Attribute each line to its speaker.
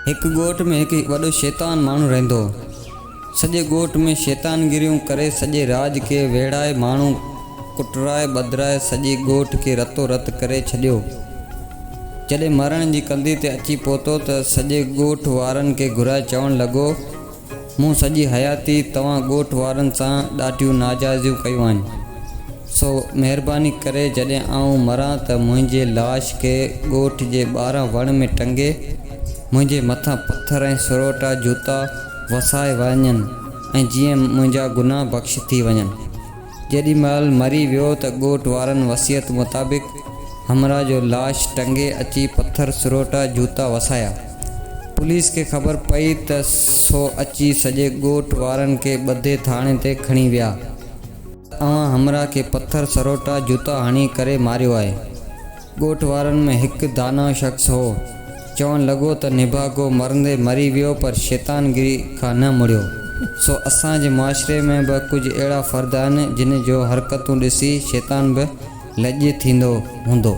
Speaker 1: हिकु ॻोठ में हिकु वॾो शैतान माण्हू रहंदो हो। सॼे ॻोठ में शैतानगिरियूं करे सॼे राज खे वेड़ाए माण्हू कुटराए बदिराए सॼे ॻोठ खे रतो रत करे छॾियो। जॾहिं मरण जी कंधी ते अची पहुतो त सॼे ॻोठ वारनि खे घुराए चवणु लॻो, मूं सॼी हयाती तव्हां ॻोठ वारनि सां ॾाढियूं नाजाइज़ियूं कयूं आहिनि, सो महिरबानी करे जॾहिं आउं मरां त मुंहिंजे लाश खे ॻोठ जे ॿाहिरां वण में टंगे मुंहिंजे मथां पथर ऐं सुरोटा जूता वसाए वञनि ऐं जीअं मुंहिंजा गुनाह बख़्श थी वञनि। जेॾी महिल मरी वियो त ॻोठ वारनि वसियत मुताबिक़ हमरा जो लाश टंगे अची पथर सुरोटा जूता वसाया। पुलिस खे ख़बर पई त सो अची सॼे ॻोठ वारनि खे ॿधे थाणे ते खणी विया। अवां हमरा खे पथर सरोटा जूता हणी करे मारियो आहे। ॻोठ वारनि में हिकु दाना शख़्स हो, चवणु लॻो त निभागो मरंदे मरी वियो पर शैतानगिरी खां न मुड़ियो। सो असांजे मुआशिरे में बि कुझु अहिड़ा फ़र्द आहिनि जिन जो हरकतूं ॾिसी शैतान बि लॼ थींदो हूंदो।